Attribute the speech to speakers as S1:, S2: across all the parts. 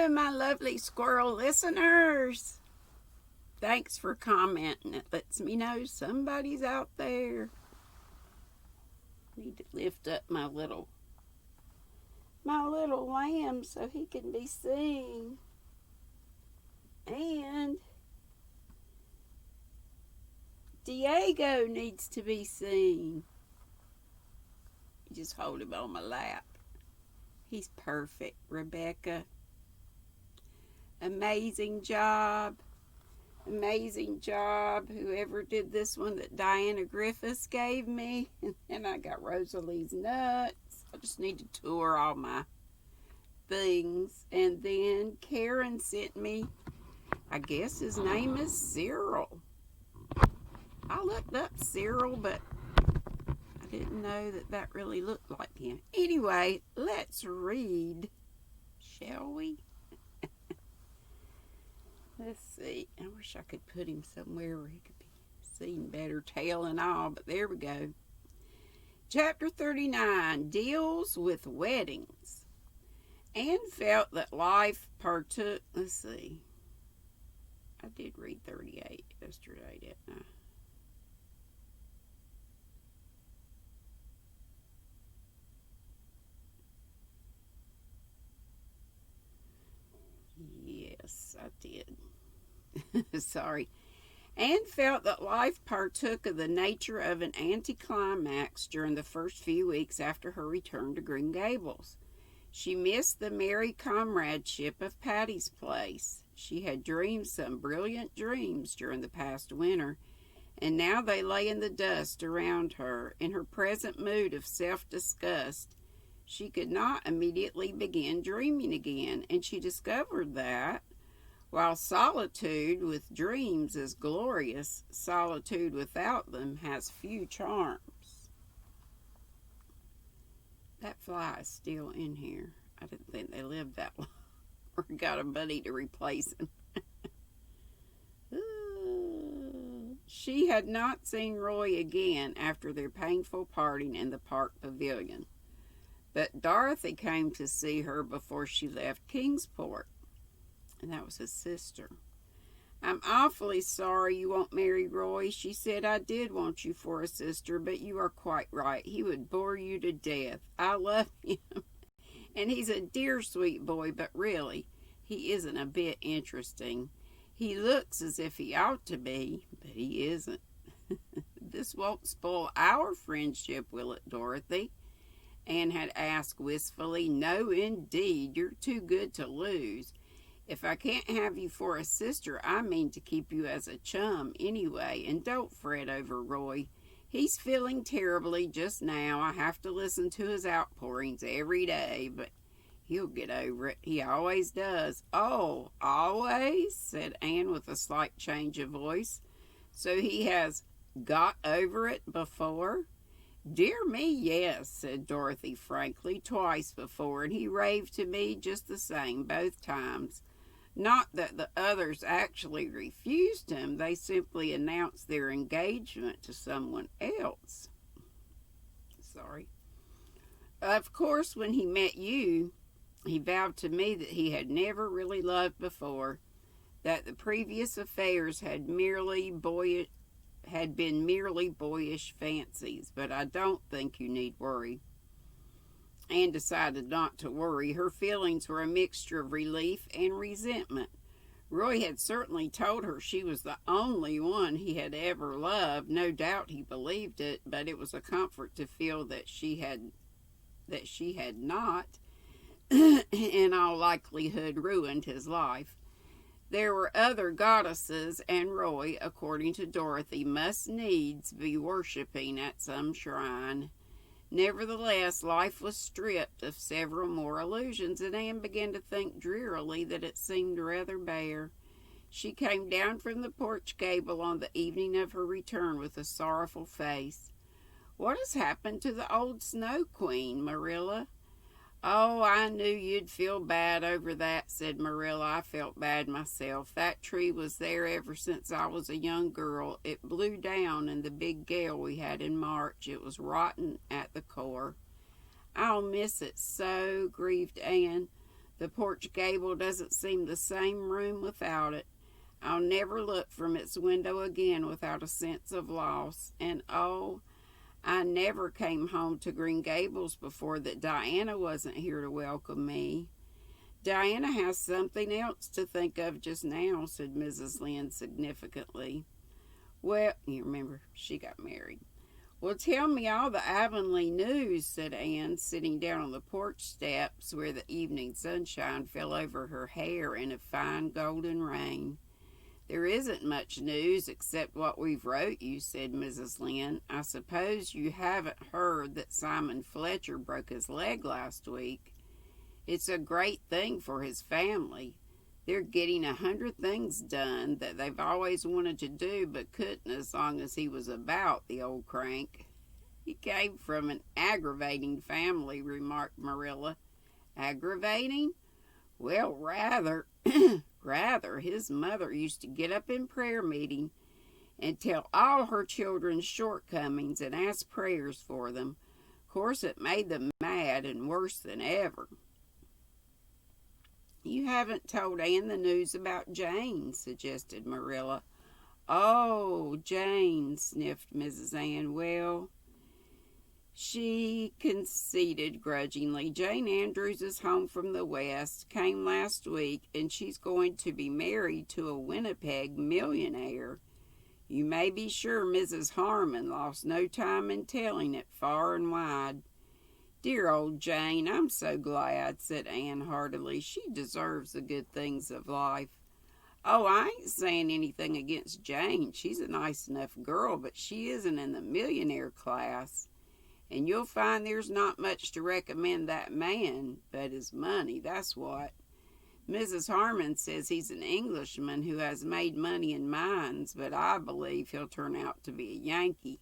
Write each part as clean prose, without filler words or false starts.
S1: Hello, my lovely squirrel listeners. Thanks for commenting. It lets me know somebody's out there. Need to lift up my little lamb so he can be seen. And Diego needs to be seen. You just hold him on my lap. He's perfect, Rebecca. Amazing job. Amazing job. Whoever did this one that Diana Griffiths gave me. And I got Rosalie's nuts. I just need to tour all my things. And then Karen sent me, I guess his name is Cyril. I looked up Cyril, but I didn't know that really looked like him. Anyway, let's read, shall we? Let's see. I wish I could put him somewhere where he could be seen better, tail and all, but there we go. Chapter 39 deals with weddings. Anne felt that life partook. Let's see. I did read 38 yesterday, didn't I? Yes, I did. Sorry. Anne felt that life partook of the nature of an anticlimax during the first few weeks after her return to Green Gables. She missed the merry comradeship of Patty's Place. She had dreamed some brilliant dreams during the past winter, and now they lay in the dust around her. In her present mood of self-disgust, she could not immediately begin dreaming again, and she discovered that, while solitude with dreams is glorious, solitude without them has few charms. That fly is still in here. I didn't think they lived that long. Or got a buddy to replace him. She had not seen Roy again after their painful parting in the park pavilion. But Dorothy came to see her before she left Kingsport. And that was his sister. I'm awfully sorry you won't marry Roy. She said I did want you for a sister, but you are quite right. He would bore you to death. I love him. And he's a dear sweet boy, but really, he isn't a bit interesting. He looks as if he ought to be, but he isn't. This won't spoil our friendship, will it, Dorothy? Anne had asked wistfully. No, indeed. You're too good to lose. If I can't have you for a sister, I mean to keep you as a chum anyway, and don't fret over Roy. He's feeling terribly just now. I have to listen to his outpourings every day, but he'll get over it. He always does. Oh, always? Said Anne with a slight change of voice. So he has got over it before? Dear me, yes, said Dorothy frankly, twice before, and he raved to me just the same both times. Not that the others actually refused him, they simply announced their engagement to someone else. Sorry. Of course, when he met you, he vowed to me that he had never really loved before, that the previous affairs had been merely boyish fancies, but I don't think you need worry. Anne decided not to worry. Her feelings were a mixture of relief and resentment. Roy had certainly told her she was the only one he had ever loved. No doubt he believed it, but it was a comfort to feel that she had not, in all likelihood, ruined his life. There were other goddesses, and Roy, according to Dorothy, must needs be worshipping at some shrine. Nevertheless, life was stripped of several more illusions, and Anne began to think drearily that it seemed rather bare. She came down from the porch gable on the evening of her return with a sorrowful face. What has happened to the old Snow Queen, Marilla? Oh, I knew you'd feel bad over that, said Marilla. I felt bad myself. That tree was there ever since I was a young girl. It blew down in the big gale we had in March. It was rotten at the core. I'll miss it so, grieved Anne. The porch gable doesn't seem the same room without it. I'll never look from its window again without a sense of loss. And oh, I never came home to Green Gables before that Diana wasn't here to welcome me. Diana has something else to think of just now, said Mrs. Lynde significantly. Well, you remember, she got married. Well, tell me all the Avonlea news, said Anne, sitting down on the porch steps where the evening sunshine fell over her hair in a fine golden rain. There isn't much news except what we've wrote you, said Mrs. Lynde. I suppose you haven't heard that Simon Fletcher broke his leg last week. It's a great thing for his family. They're getting 100 things done that they've always wanted to do but couldn't as long as he was about, the old crank. He came from an aggravating family, remarked Marilla. Aggravating? Well, rather. Rather, his mother used to get up in prayer meeting and tell all her children's shortcomings and ask prayers for them. Of course, it made them mad and worse than ever. You haven't told Anne the news about Jane, suggested Marilla. Oh, Jane, sniffed Mrs. Anne. Well, she conceded grudgingly. Jane Andrews is home from the West, came last week, and she's going to be married to a Winnipeg millionaire. You may be sure Mrs. Harmon lost no time in telling it far and wide. Dear old Jane, I'm so glad, said Anne heartily. She deserves the good things of life. Oh, I ain't saying anything against Jane. She's a nice enough girl, but she isn't in the millionaire class. And you'll find there's not much to recommend that man but his money, that's what. Mrs. Harmon says he's an Englishman who has made money in mines, but I believe he'll turn out to be a Yankee.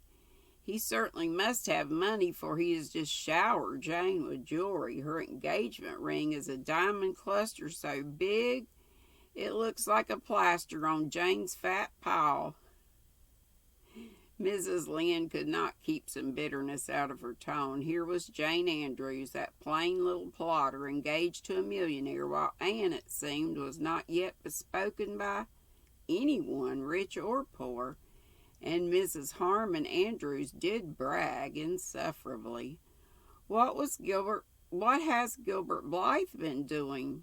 S1: He certainly must have money, for he has just showered Jane with jewelry. Her engagement ring is a diamond cluster so big it looks like a plaster on Jane's fat paw. Mrs. Lynde could not keep some bitterness out of her tone. Here was Jane Andrews, that plain little plodder, engaged to a millionaire, while Anne, it seemed, was not yet bespoken by anyone, rich or poor. And Mrs. Harmon Andrews did brag insufferably. What has Gilbert Blythe been doing?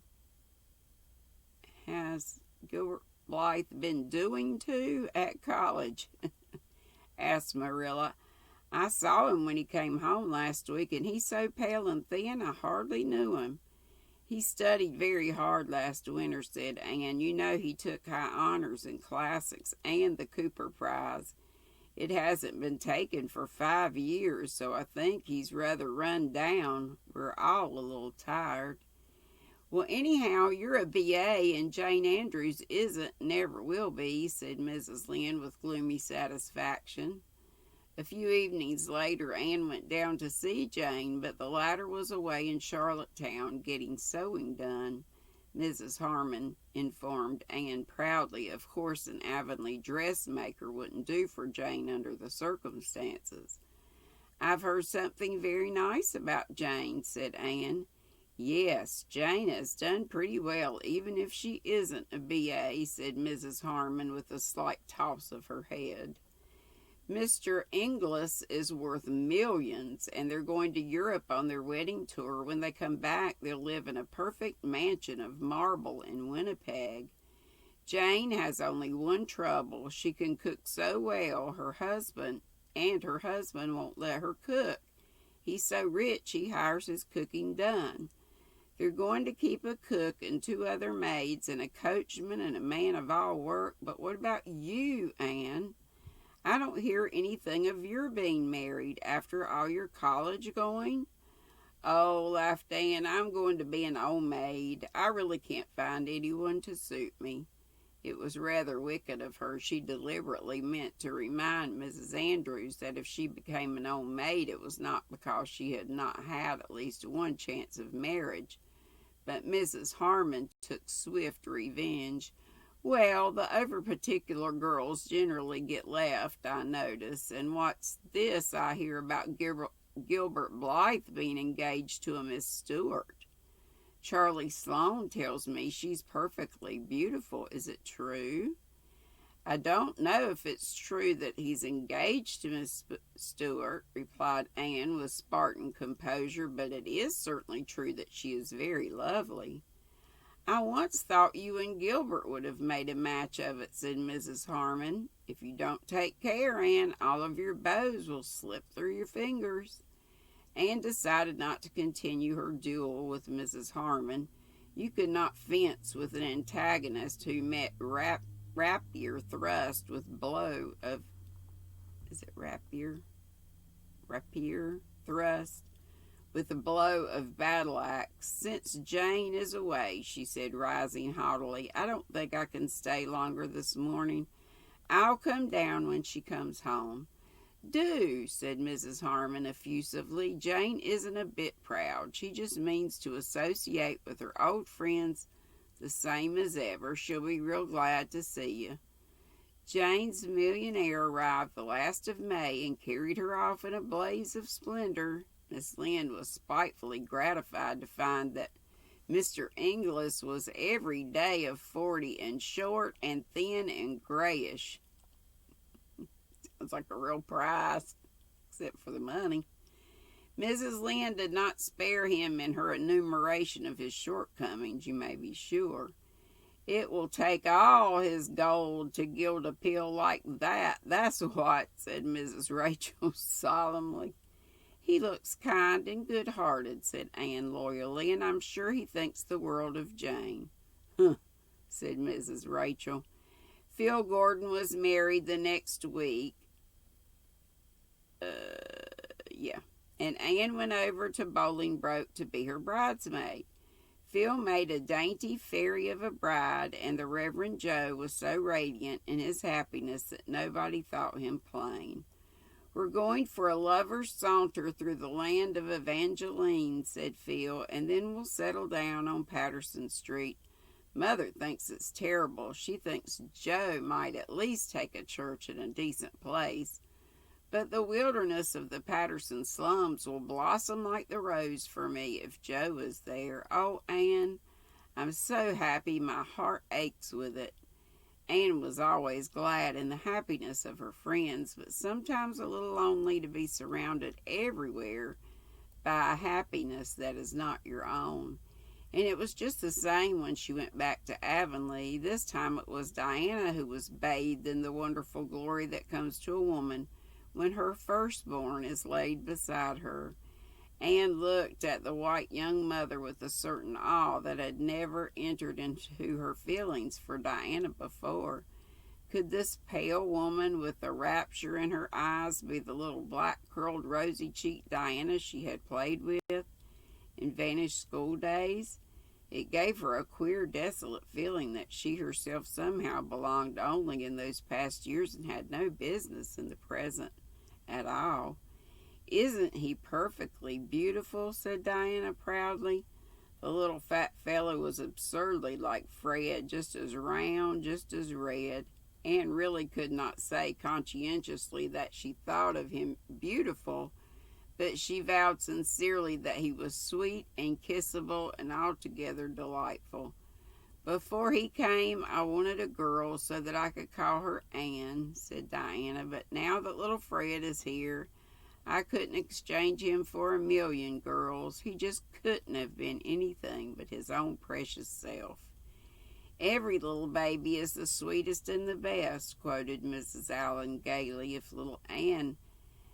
S1: Has Gilbert Blythe been doing too at college? Asked Marilla. I saw him when he came home last week, and he's so pale and thin I hardly knew him. He studied very hard last winter, said Anne. You know he took high honors in classics and the Cooper Prize. It hasn't been taken for 5 years, so I think he's rather run down. We're all a little tired. Well, anyhow, you're a B.A. and Jane Andrews isn't, never will be, said Mrs. Lynde with gloomy satisfaction. A few evenings later, Anne went down to see Jane, but the latter was away in Charlottetown getting sewing done. Mrs. Harmon informed Anne proudly. Of course, an Avonlea dressmaker wouldn't do for Jane under the circumstances. I've heard something very nice about Jane, said Anne. Yes, Jane has done pretty well, even if she isn't a B.A., said Mrs. Harmon with a slight toss of her head. Mr. Inglis is worth millions, and they're going to Europe on their wedding tour. When they come back, they'll live in a perfect mansion of marble in Winnipeg. Jane has only one trouble. She can cook so well, her husband won't let her cook. He's so rich he hires his cooking done. They're going to keep a cook and 2 other maids and a coachman and a man of all work. But what about you, Anne? I don't hear anything of your being married after all your college going. Oh, laughed Anne, I'm going to be an old maid. I really can't find anyone to suit me. It was rather wicked of her. She deliberately meant to remind Mrs. Andrews that if she became an old maid, it was not because she had not had at least one chance of marriage. But Mrs. Harmon took swift revenge. Well, the over-particular girls generally get left, I notice. And what's this I hear about Gilbert Blythe being engaged to a Miss Stewart? Charlie Sloane tells me she's perfectly beautiful. Is it true? I don't know if it's true that he's engaged to Miss Stewart, replied Anne with Spartan composure, but it is certainly true that she is very lovely. I once thought you and Gilbert would have made a match of it, said Mrs. Harmon. If you don't take care, Anne, all of your bows will slip through your fingers. Anne decided not to continue her duel with Mrs. Harmon. You could not fence with an antagonist who met rapier thrust with blow of... Is it rapier? Rapier thrust with a blow of battle axe. Since Jane is away, she said, rising haughtily, I don't think I can stay longer this morning. I'll come down when she comes home. Do, said Mrs. Harmon effusively. Jane isn't a bit proud. She just means to associate with her old friends the same as ever. She'll be real glad to see you. Jane's millionaire arrived the last of May and carried her off in a blaze of splendor. Miss Lynde was spitefully gratified to find that Mr. Inglis was every day of 40 and short and thin and grayish. Sounds like a real prize, except for the money. Mrs. Lynde did not spare him in her enumeration of his shortcomings, you may be sure. It will take all his gold to gild a pill like that, that's what, said Mrs. Rachel solemnly. He looks kind and good-hearted, said Anne loyally, and I'm sure he thinks the world of Jane. Huh, said Mrs. Rachel. Phil Gordon was married the next week. And Anne went over to Bolingbroke to be her bridesmaid. Phil made a dainty fairy of a bride, and the Reverend Joe was so radiant in his happiness that nobody thought him plain. We're going for a lover's saunter through the land of Evangeline, said Phil, and then we'll settle down on Patterson Street. Mother thinks it's terrible. She thinks Joe might at least take a church in a decent place. But the wilderness of the Patterson slums will blossom like the rose for me if Joe is there. Oh, Anne, I'm so happy my heart aches with it. Anne was always glad in the happiness of her friends, but sometimes a little lonely to be surrounded everywhere by a happiness that is not your own. And it was just the same when she went back to Avonlea. This time it was Diana who was bathed in the wonderful glory that comes to a woman when her firstborn is laid beside her. Anne looked at the white young mother with a certain awe that had never entered into her feelings for Diana before. Could this pale woman with the rapture in her eyes be the little black-curled, rosy-cheeked Diana she had played with in vanished school days? It gave her a queer, desolate feeling that she herself somehow belonged only in those past years and had no business in the present at all. Isn't he perfectly beautiful? Said Diana proudly. The little fat fellow was absurdly like Fred, just as round, just as red. Anne really could not say conscientiously that she thought of him beautiful, but she vowed sincerely that he was sweet and kissable and altogether delightful. Before he came, I wanted a girl so that I could call her Anne, said Diana, but now that little Fred is here, I couldn't exchange him for a million girls. He just couldn't have been anything but his own precious self. Every little baby is the sweetest and the best, quoted Mrs. Allen gaily. If little Anne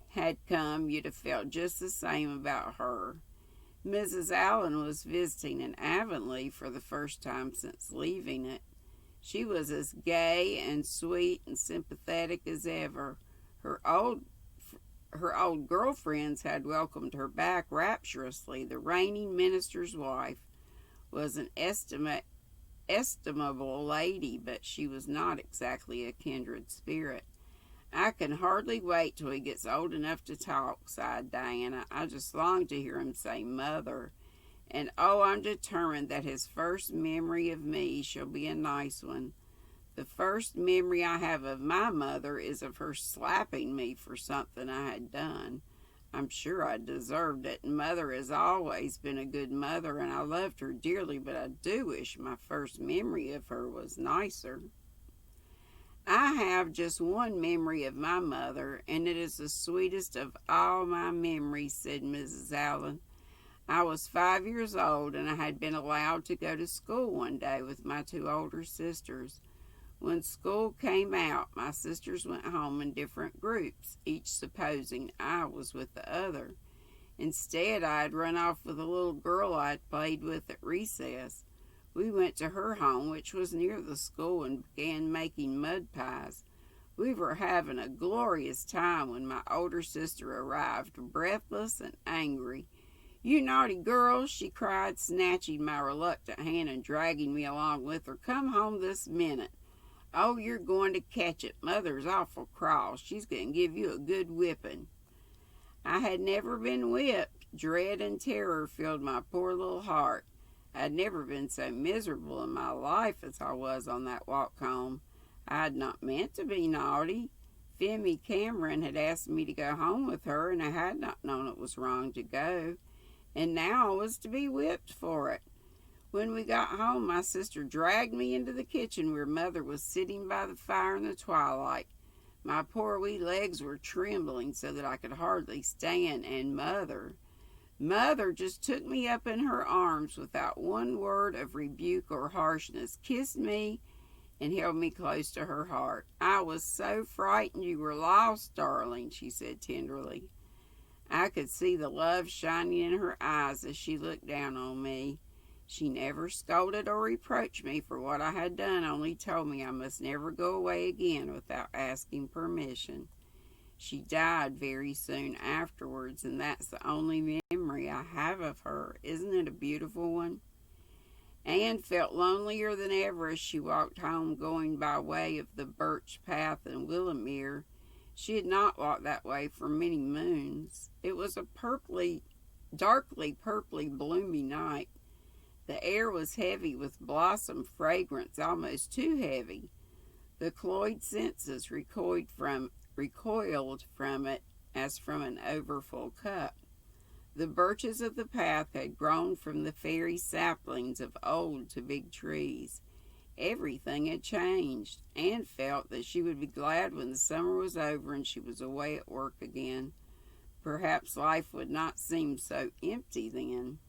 S1: had come, you'd have felt just the same about her. Mrs. Allen was visiting in Avonlea for the first time since leaving it. She was as gay and sweet and sympathetic as ever. Her old girlfriends had welcomed her back rapturously. The reigning minister's wife was an estimable lady, but she was not exactly a kindred spirit. I can hardly wait till he gets old enough to talk, sighed Diana. I just long to hear him say mother. And oh, I'm determined that his first memory of me shall be a nice one. The first memory I have of my mother is of her slapping me for something I had done. I'm sure I deserved it. Mother has always been a good mother, and I loved her dearly, but I do wish my first memory of her was nicer. I have just one memory of my mother, and it is the sweetest of all my memories, said Mrs. Allen. I was 5 years old, and I had been allowed to go to school one day with my two older sisters. When school came out, my sisters went home in different groups, each supposing I was with the other. Instead, I had run off with a little girl I had played with at recess. We went to her home, which was near the school, and began making mud pies. We were having a glorious time when my older sister arrived, breathless and angry. "You naughty girls," she cried, snatching my reluctant hand and dragging me along with her. "Come home this minute. Oh, you're going to catch it. Mother's awful cross. She's going to give you a good whipping." I had never been whipped. Dread and terror filled my poor little heart. I had never been so miserable in my life as I was on that walk home. I had not meant to be naughty. Phemie Cameron had asked me to go home with her, and I had not known it was wrong to go. And now I was to be whipped for it. When we got home, my sister dragged me into the kitchen where Mother was sitting by the fire in the twilight. My poor wee legs were trembling so that I could hardly stand, and Mother just took me up in her arms without one word of rebuke or harshness, kissed me, and held me close to her heart. "I was so frightened you were lost, darling," she said tenderly. I could see the love shining in her eyes as she looked down on me. She never scolded or reproached me for what I had done, only told me I must never go away again without asking permission. She died very soon afterwards, and that's the only memory I have of her. Isn't it a beautiful one? Anne felt lonelier than ever as she walked home, going by way of the birch path in Willowmere. She had not walked that way for many moons. It was a darkly purply bloomy night. The air was heavy with blossom fragrance, almost too heavy. The cloyed senses recoiled from it as from an overfull cup. The birches of the path had grown from the fairy saplings of old to big trees. Everything had changed. Anne felt that she would be glad when the summer was over and she was away at work again. Perhaps life would not seem so empty then.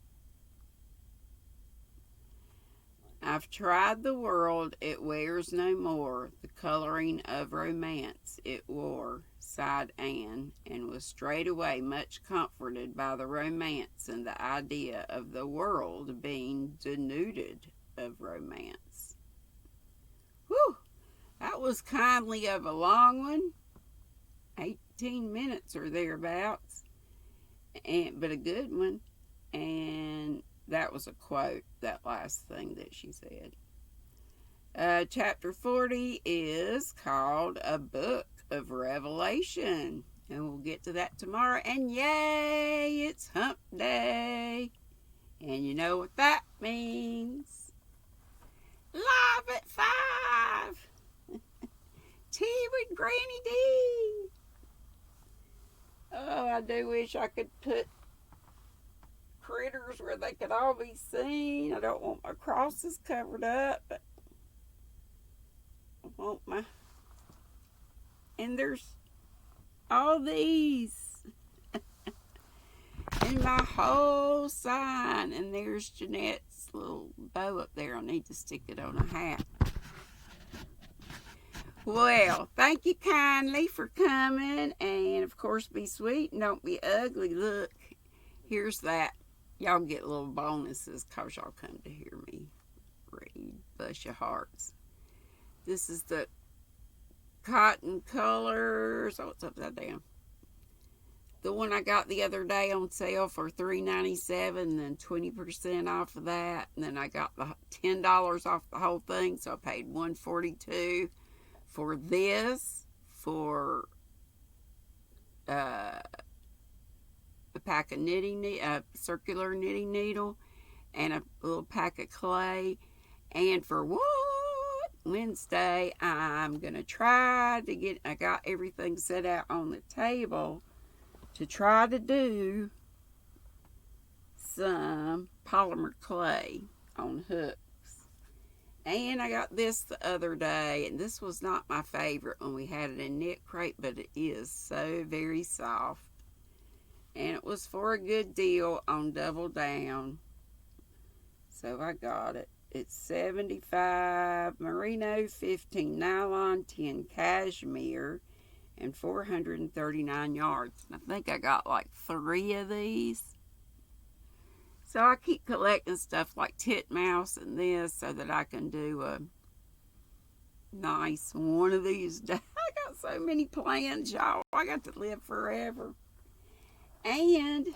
S1: "I've tried the world, it wears no more the coloring of romance it wore," sighed Anne, and was straightway much comforted by the romance and the idea of the world being denuded of romance. Whew! That was kindly of a long one, 18 minutes or thereabouts, but a good one. And that was a quote, that last thing that she said. Chapter 40 is called A Book of Revelation. And we'll get to that tomorrow. And yay, it's hump day. And you know what that means. Live at 5. Tea with GrannyDee. Oh, I do wish I could put critters where they could all be seen. I don't want my crosses covered up, but I want my... And there's all these. And my whole sign. And there's Jeanette's little bow up there. I need to stick it on a hat. Well, thank you kindly for coming. And, of course, be sweet and don't be ugly. Look, here's that. Y'all get little bonuses because y'all come to hear me read. Bless your hearts. This is the Cotton Colors. Oh, it's upside down. The one I got the other day on sale for $3.97, and then 20% off of that. And then I got the $10 off the whole thing, so I paid $142 for this, for a pack of a circular knitting needle, and a little pack of clay. And for what? Wednesday, I'm going to try to I got everything set out on the table to try to do some polymer clay on hooks. And I got this the other day, and this was not my favorite when we had it in Knit Crate, but it is so very soft. And it was for a good deal on Double Down, so I got it. It's 75 merino, 15 nylon, 10 cashmere, and 439 yards. And I think I got like 3 of these. So I keep collecting stuff like titmouse and this so that I can do a nice one of these days. I got so many plans, y'all. I got to live forever. And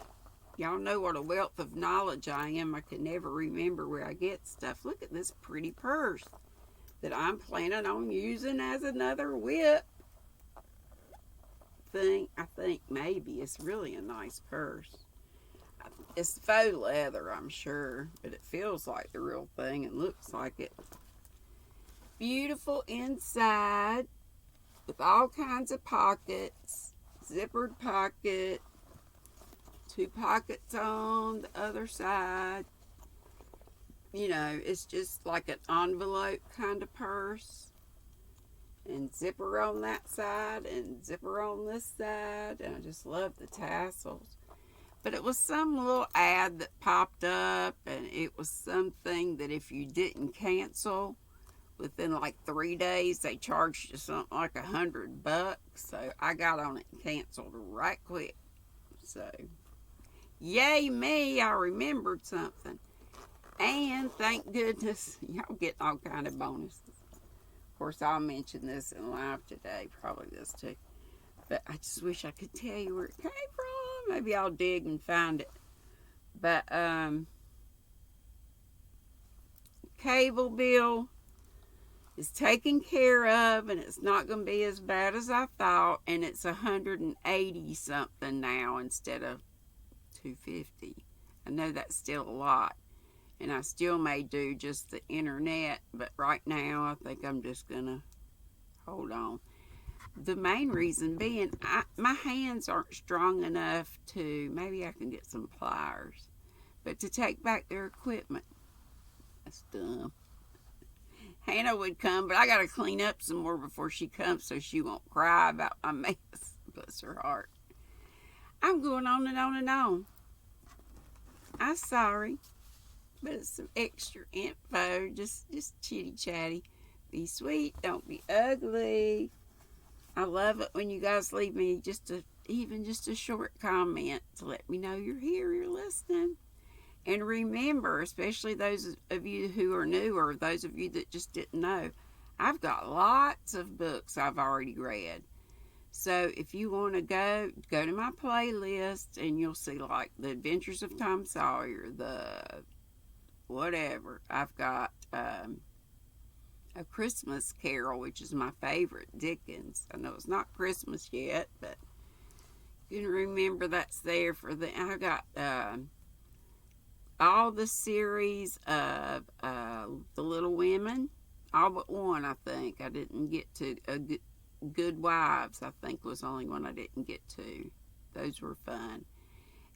S1: y'all know what a wealth of knowledge I am. I can never remember where I get stuff. Look at this pretty purse that I'm planning on using as another whip thing. I think maybe it's really a nice purse. It's faux leather, I'm sure, but it feels like the real thing and looks like it. Beautiful inside with all kinds of pockets, zippered pocket, 2 pockets on the other side. You know, it's just like an envelope kind of purse. And zipper on that side and zipper on this side. And I just love the tassels. But it was some little ad that popped up, and it was something that if you didn't cancel within like 3 days, they charged you something like $100. So I got on it and canceled right quick. So, yay me, I remembered something. And thank goodness, y'all getting all kind of bonuses. Of course, I'll mention this in live today, probably this too. But I just wish I could tell you where it came from. Maybe I'll dig and find it. But cable bill is taken care of, and it's not going to be as bad as I thought. And it's 180 something now instead of 250. I know that's still a lot, and I still may do just the internet. But right now, I think I'm just gonna hold on. The main reason being, my hands aren't strong enough to, maybe I can get some pliers, but to take back their equipment. That's dumb. Hannah would come, but I got to clean up some more before she comes so she won't cry about my mess. Bless her heart. I'm going on and on and on. I'm sorry, but it's some extra info, just chitty chatty. Be sweet, don't be ugly. I love it when you guys leave me even just a short comment to let me know you're here, you're listening. And remember, especially those of you who are new or those of you that just didn't know, I've got lots of books I've already read. So if you want to go to my playlist and you'll see like The Adventures of Tom Sawyer, the whatever. I've got A Christmas Carol, which is my favorite, Dickens. I know it's not Christmas yet, but you can remember that's there for the. I got all the series of The Little Women, all but one, I think. I didn't get to. Good Wives, I think, was the only one I didn't get to. Those were fun.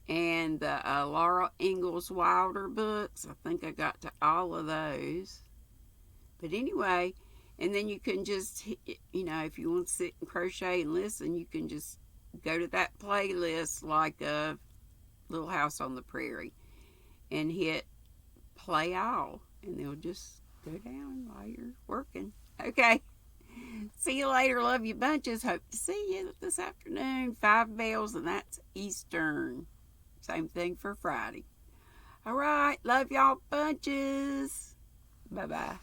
S1: And the Laura Ingalls Wilder books, I think I got to all of those. But anyway, and then you can just, you know, if you want to sit and crochet and listen, you can just go to that playlist like a Little House on the Prairie and hit play all, and they'll just go down while you're working. Okay. See you later. Love you bunches. Hope to see you this afternoon. 5 bells, and that's Eastern. Same thing for Friday. All right. Love y'all bunches. Bye-bye.